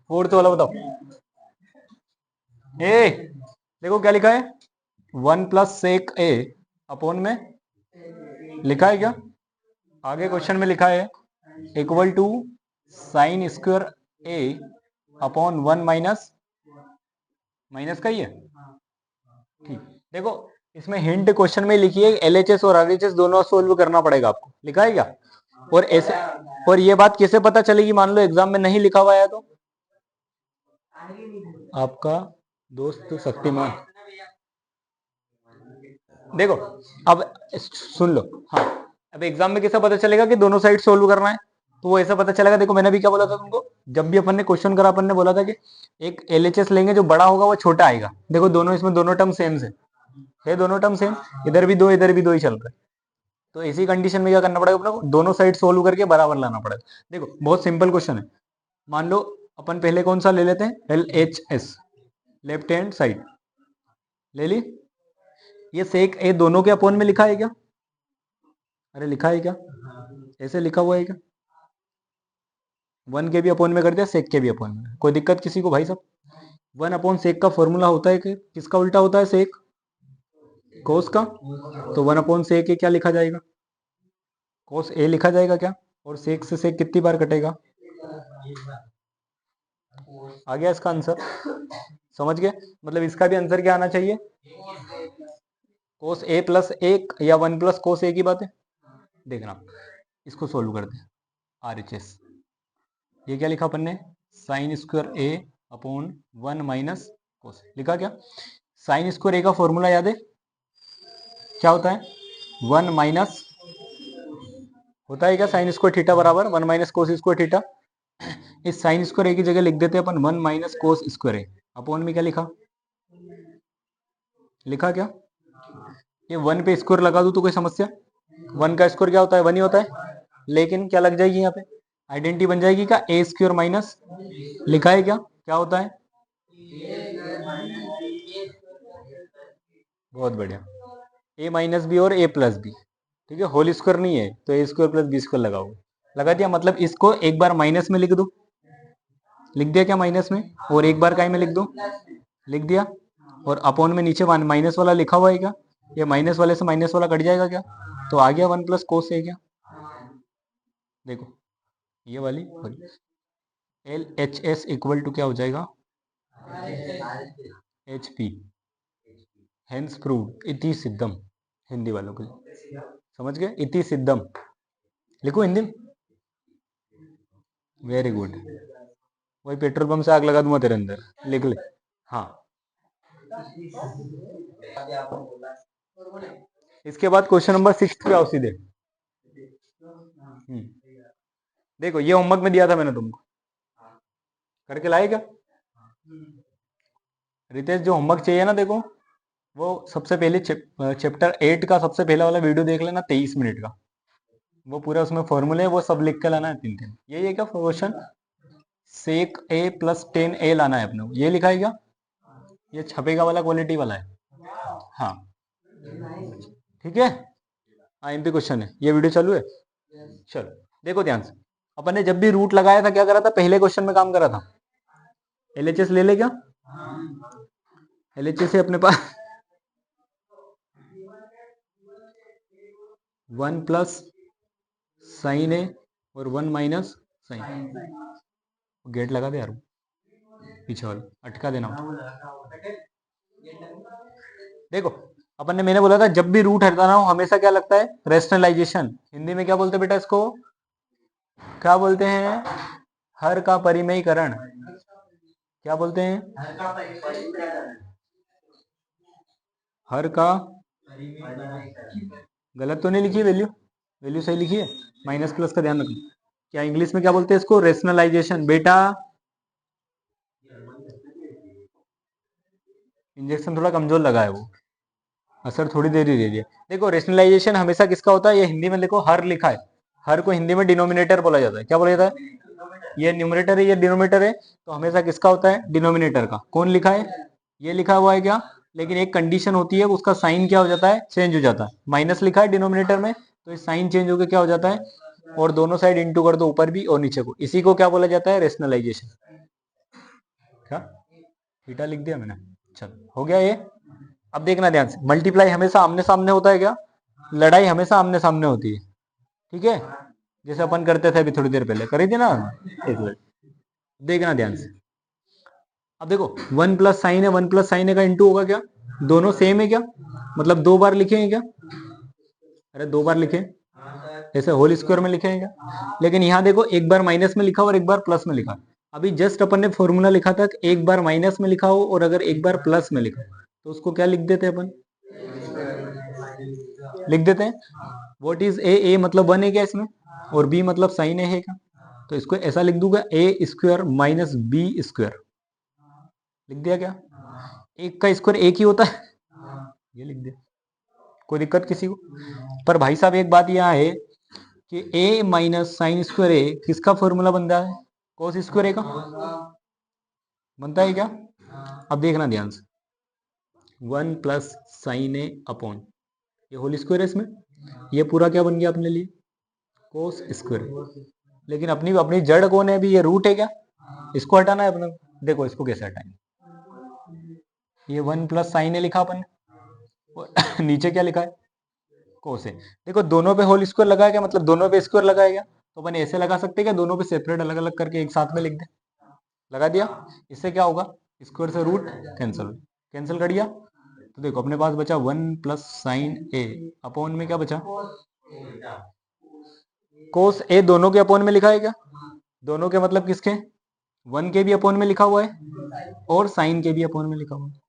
Fourth वाला बताओ। ए देखो क्या लिखा है, 1 + sec a अपॉन में लिखा है क्या, आगे क्वेश्चन में लिखा है equal to sine square A upon 1 minus minus का ही है। ठीक, देखो इसमें हिंट क्वेश्चन में लिखी है, एलएचएस और आरएचएस दोनों सोल्व करना पड़ेगा आपको, लिखा है क्या। और ऐसे, और ये बात कैसे पता चलेगी, मान लो एग्जाम में नहीं लिखा हुआ है तो आपका दोस्त शक्तिमान, देखो अब सुन लो। हाँ, अब एग्जाम में कैसा पता चलेगा कि दोनों साइड सोल्व करना है, तो वो ऐसा पता चलेगा। देखो मैंने भी क्या बोला था तुमको, जब भी अपन ने क्वेश्चन करा अपन ने बोला था कि एक एलएचएस लेंगे, जो बड़ा होगा वो छोटा आएगा। देखो दोनों इसमें दोनों टर्म सेम है दोनों टर्म सेम, इधर भी दो इधर भी दो ही चल रहा है। तो इसी कंडीशन में क्या करना पड़ेगा अपना को, दोनों साइड सोल्व करके बराबर लाना पड़ेगा। देखो बहुत सिंपल क्वेश्चन है, मान लो अपन पहले कौन सा ले लेते हैं, L H S, left hand side ले ली। ये सेक ए दोनों के अपोन में लिखा है क्या, अरे लिखा है क्या, ऐसे लिखा हुआ है क्या, 1 के भी अपोन में कर दिया, सेक के भी अपोन में, कोई दिक्कत किसी को भाई साहब। 1/sec का फॉर्मूला होता है कि किसका उल्टा होता है, सेक कोस का, तो 1/sec ए क्या लिखा जाएगा, कोस ए लिखा जाएगा क्या, और सेक से सेक कितनी बार कटेगा, आ गया इसका आंसर, समझ गए। मतलब इसका भी आंसर क्या आना चाहिए, कोस ए प्लस एक या 1 + cos ए की बात है। देखना इसको सोल्व करते हैं, आर एच एस, ये क्या लिखा अपन ने, sign square A upon 1 minus cos, लिखा क्या, साइन स्क्वायर ए का फॉर्मूला याद है क्या होता है, 1 माइनस होता है क्या, साइन स्क्वायर थीटा बराबर 1 माइनस कोस स्क्वायर थीटा। इस साइन स्क्वायर ए की जगह लिख देते हैं अपन 1 minus cos square A, upon में क्या लिखा, लिखा क्या, ये 1 पे स्क्वायर लगा दूं तो कोई समस्या, 1 का स्क्वायर क्या होता है, 1 ही होता है, लेकिन क्या लग जाएगी यहाँ पे, आइडेंटिटी बन जाएगी क्या, ए स्क्वायर माइनस, लिखा है क्या, क्या होता है, बहुत बढ़िया, ए माइनस बी और ए प्लस बी, ठीक है, होल स्क्वायर नहीं है तो ए स्क्वायर प्लस बी स्क्वायर लगाओ, लगा दिया। मतलब इसको एक बार माइनस में लिख दो, लिख दिया क्या माइनस में, और एक बार काय में लिख दो, लिख दिया, और अपॉन में नीचे माइनस वाला लिखा हुआ है क्या, ये माइनस वाले से माइनस वाला कट जाएगा क्या, तो आ गया 1 + cos है क्या, देखो ये वाली L H S equal to क्या हो जाएगा, एच पी, हेंस प्रूव्ड, इति सिद्धम, हिंदी वालों के लिए समझ गए, इति सिद्धम लिखो हिंदी में, वेरी गुड, वही पेट्रोल पंप से आग लगा दूंगा तेरे अंदर, लिख ले। हाँ, इसके बाद क्वेश्चन नंबर 6 पे आओ सीधे। देखो ये होमवर्क में दिया था मैंने तुमको, करके लाए क्या, रितेश जो होमवर्क चाहिए ना, देखो वो सबसे पहले चैप्टर 8 का सबसे पहला वाला वीडियो देख लेना, 23 मिनट का, वो पूरा उसमें फॉर्मूले वो सब लिख के लाना है, 3 3 यही है क्या क्वेश्चन, सेक ए प्लस 10a लाना है अपने को, ये लिखा है क्या, ये छपेगा वाला क्वालिटी वाला है, हाँ ठीक है, आईएमपी क्वेश्चन है, ये वीडियो चालू है, चलो देखो ध्यान से। अपन ने जब भी रूट लगाया था क्या करा था, पहले क्वेश्चन में काम करा था, एलएचएस ले ले क्या, एलएचएस है अपने पास 1 + साइन ए और 1 माइनस साइन, गेट लगा दे यार, पीछे वाला अटका देना। देखो अपन ने, मैंने बोला था जब भी रूट हटाना हो हमेशा क्या लगता है, रेशनलाइजेशन, हिंदी में क्या बोलते हैं बेटा इसको, क्या बोलते हैं, हर का परिमयीकरण, क्या बोलते हैं, हर का, गलत तो नहीं लिखी है वैल्यू, वैल्यू सही लिखी है, माइनस प्लस का ध्यान रखना, क्या इंग्लिश में क्या बोलते हैं इसको, रेशनलाइजेशन, बेटा इंजेक्शन थोड़ा कमजोर लगा है वो, असर थोड़ी देर ही दे दिया। देखो रेशनलाइजेशन हमेशा किसका होता है, ये हिंदी में देखो हर लिखा है, हर को हिंदी में डिनोमिनेटर बोला जाता है, क्या बोला जाता है, ये न्यूमरेटर है ये डिनोमिनेटर है, तो हमेशा किसका होता है, डिनोमिनेटर का, कौन लिखा है, ये लिखा हुआ है क्या, लेकिन एक कंडीशन होती है, उसका साइन क्या हो जाता है, चेंज हो जाता है, माइनस लिखा है डिनोमिनेटर में तो ये साइन चेंज होकर क्या हो जाता है, और दोनों साइड इंटू कर दो ऊपर भी और नीचे को, इसी को क्या बोला जाता है, रेशनलाइजेशन, क्या थीटा लिख दिया मैंने, चल हो गया ये। अब देखना ध्यान से, मल्टीप्लाई हमेशा आमने सामने होता है क्या, लड़ाई हमेशा आमने सामने होती है, ठीक है, जैसे अपन करते थे अभी थोड़ी देर पहले करी थी ना, इसलिए देखना ध्यान से। अब देखो 1 प्लस साइन है, 1 प्लस साइन है का इंटू होगा क्या, दोनों सेम है क्या, मतलब 2 बार लिखेंगे क्या, अरे 2 बार लिखे, ऐसे होल स्क्वायर में लिखेंगे क्या, लेकिन यहाँ देखो एक बार माइनस में लिखा और एक बार प्लस में लिखा। अभी जस्ट अपन ने फॉर्मूला लिखा था कि एक बार माइनस में लिखा हो और अगर एक बार प्लस में लिखा हो तो उसको क्या लिख देते हैं अपन, लिख देते हैं व्हाट इज ए मतलब 1 है क्या इसमें, और बी मतलब साइन है क्या, तो इसको ऐसा लिख दूंगा ए स्क्वायर माइनस बी स्क्वायर, लिख दिया क्या, एक का स्क्वायर एक ही होता है, ये लिख दिया, कोई दिक्कत किसी को। पर भाई साहब एक बात यहाँ है कि a माइनस साइन स्क्वायर ए किसका फॉर्मूला बनता है, कोस स्क्वायर ए का बनता है क्या। अब देखना ध्यान से, 1 प्लस साइन ए अपॉन ये होल स्क्वायर है इसमें, ये पूरा क्या बन गया अपने लिए, कोस स्क्वायर, लेकिन अपनी अपनी जड़ कौन है अभी, ये रूट है क्या, इसको हटाना है अपने, देखो इसको कैसे हटाएंगे, ये 1 प्लस साइन ए लिखा अपन ने नीचे क्या लिखा है कोस है, देखो दोनों पे होल स्क्वायर लगाया क्या, मतलब दोनों पे स्क्वायर लगाया गया, तो अपन ऐसे लगा सकते हैं क्या, दोनों पे सेपरेट अलग अलग करके एक साथ में लिख दे, लगा दिया, इससे क्या होगा, स्क्वायर से रूट कैंसिल, कैंसिल कर दिया, तो देखो अपने पास बचा 1 प्लस साइन ए अपॉन में क्या बचा, कोस ए दोनों के अपॉन में लिखा है क्या, दोनों के मतलब किसके, 1 के भी अपॉन में लिखा हुआ है और साइन के भी अपॉन में लिखा हुआ है,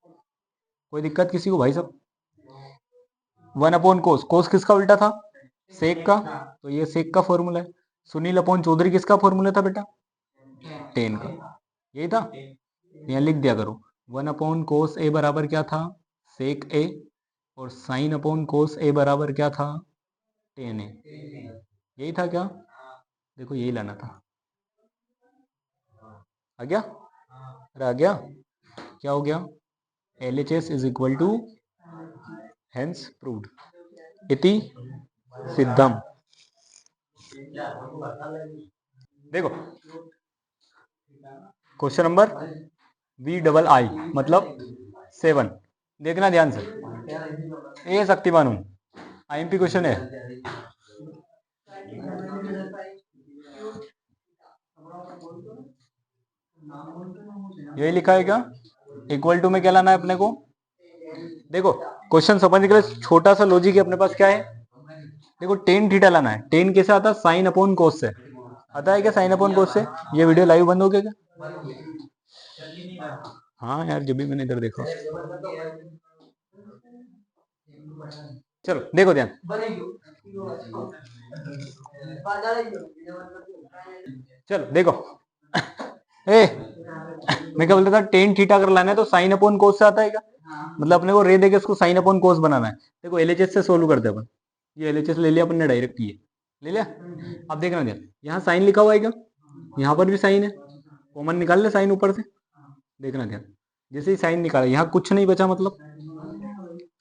कोई दिक्कत किसी को भाई साहब। 1 अपॉन कोस, कोस किसका उल्टा था, सेक का, तो ये सेक का फॉर्मूला है। सुनील अपॉन चौधरी किसका फॉर्मूला था बेटा, टेन का, यही था, यहाँ लिख दिया करो 1 अपॉन कोस ए बराबर क्या था, सेक ए, और साइन अपॉन कोस ए बराबर क्या था, टेन ए, यही था क्या, देखो यही लाना था, आ गया, अरे आ गया, क्या हो गया, LHS is equal to hence proved इति सिद्धम। देखो क्वेश्चन नंबर VII मतलब 7, देखना ध्यान से, ये शक्तिमान हूं, IMP क्वेश्चन है, यही लिखा है क्या, इक्वल टू में क्या लाना है अपने को, देखो क्वेश्चन समझने के लिए छोटा सा लॉजिक है अपने पास, क्या है, देखो टेन थीटा लाना है, टेन कैसे आता है, साइन अपॉन कोस से आता है क्या, साइन अपॉन कोस से, ये वीडियो लाइव बंद हो गया क्या, हाँ यार जब भी मैंने इधर देखा, चलो देखो ध्यान, चलो देखो ए मैं क्या बोलता था, टेन थीटा अगर लाना है तो साइन अपॉन कोस से आता है क्या, मतलब अपने को रे देके उसको साइन अपॉन कोस बनाना है, देखो LHS से सोल्व करते हैं अपन, ये LHS ले लिया अपन ने डायरेक्ट, ये ले लिया। अब देखना ध्यान, यहाँ साइन लिखा हुआ है क्या, यहाँ पर भी साइन है, कॉमन निकाल ले साइन ऊपर से, देखना ध्यान, जैसे ही साइन निकाला यहाँ कुछ नहीं बचा, मतलब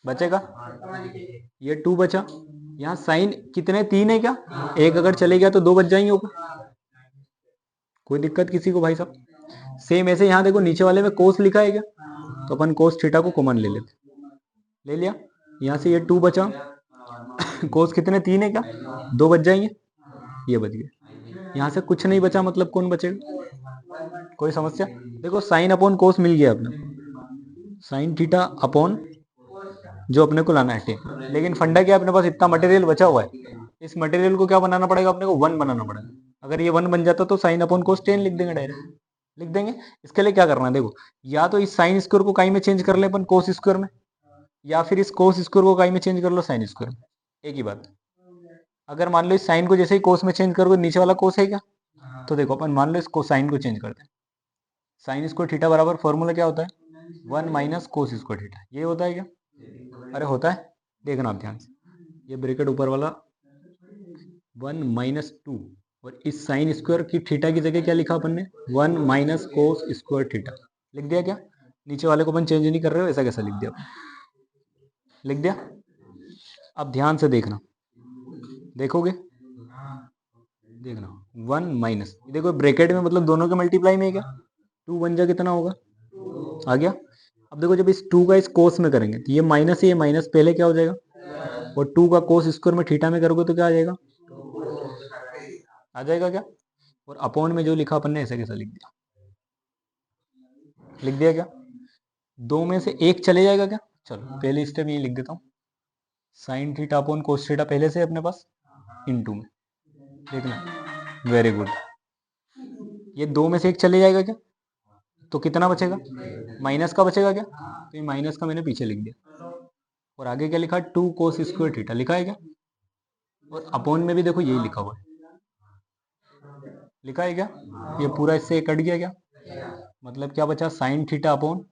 बचेगा ये 2 बचा, यहाँ साइन कितने 3 है क्या, एक अगर चले गया तो 2 बच जाएंगे ऊपर, कोई दिक्कत किसी को भाई साहब। सेम ऐसे यहाँ देखो नीचे वाले में कोस लिखा है क्या, तो अपन कोस थीटा को कॉमन ले लेते, ले लिया, यहाँ से ये 2 बचा, कोस कितने 3 है क्या, 2 बच जाएंगे, ये बच गया, यहाँ से कुछ नहीं बचा, मतलब कौन बचेगा, कोई समस्या, देखो साइन अपॉन कोस मिल गया अपने, साइन थीटा अपॉन जो अपने को लाना है टेन, लेकिन फंडा क्या अपने पास इतना मटेरियल बचा हुआ है, इस मटेरियल को क्या बनाना पड़ेगा अपने को, 1 बनाना पड़ेगा, अगर ये 1 बन जाता तो साइन अपॉन कोस 10 लिख देंगे डायरेक्ट, लिख देंगे। इसके लिए क्या करना है, देखो या तो इस साइन स्क्वायर को काई में चेंज कर ले अपन कोस स्क्वायर में, या फिर इस कोस स्क्वायर को काई में चेंज कर लो साइन स्क्वायर में, एक ही बात। अगर मान लो इस साइन को जैसे ही कोस में चेंज करोगे, नीचे वाला कोस है क्या, तो देखो अपन मान लो इसको साइन को चेंज करते हैं, साइन स्क्वायर थीटा बराबर फॉर्मूला क्या होता है 1 माइनस कोस स्क्वायर थीटा, ये होता है क्या, अरे होता है, देखना आप ध्यान से, ये ब्रैकेट ऊपर वाला 1 माइनस 2, और इस साइन स्क्वायर की थीटा की जगह क्या लिखा अपन ने 1 माइनस कोस स्क्वायर थीटा, लिख दिया क्या, नीचे वाले को अपन चेंज नहीं कर रहे हो, ऐसा कैसा लिख दिया, लिख दिया। अब ध्यान से देखना, देखोगे देखना 1 माइनस, देखो ब्रैकेट में मतलब दोनों के मल्टीप्लाई में है क्या, 2 बन जा कितना होगा आ गया। अब देखो जब इस 2 का इस कोस में करेंगे तो ये माइनस है, ये माइनस पहले क्या हो जाएगा, और 2 का कोस स्क्वायर में थीटा में करोगे तो क्या आ जाएगा, आ जाएगा क्या। और अपॉन में जो लिखा अपन ने ऐसे कैसे लिख दिया, लिख दिया क्या, दो में से एक चले जाएगा क्या। चलो पहले स्टेप ये लिख देता हूँ, sine theta upon cos theta पहले से अपने पास इनटू में, देखना वेरी गुड। ये दो में से एक चले जाएगा क्या, तो कितना बचेगा, माइनस का बचेगा क्या, तो ये माइनस का मैंने पीछे लिख दिया। और आगे क्या लिखा, 2 कोस स्क्वायर थीटा लिखा है क्या, और अपॉन में भी देखो यही लिखा हुआ है, लिखा है क्या, ये पूरा इससे कट गया क्या, मतलब क्या बचा, साइन थीटा अपॉन,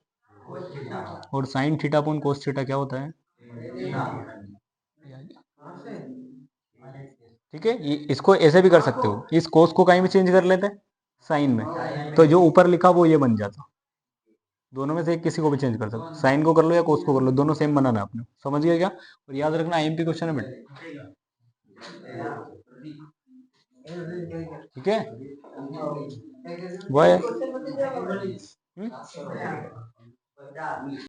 और sine theta upon cos theta क्या होता है, ठीक है। इसको ऐसे भी कर सकते हो, इस कोस को कहीं भी चेंज कर लेते साइन में, तो जो ऊपर लिखा वो ये बन जाता। दोनों में से एक किसी को भी चेंज कर सकते, साइन को कर लो या कोस को कर लो, दोनों सेम बनाना है आपने, समझ गया क्या। और याद रखना आईएमपी क्वेश्चन है बेटा, ठीक है। वो है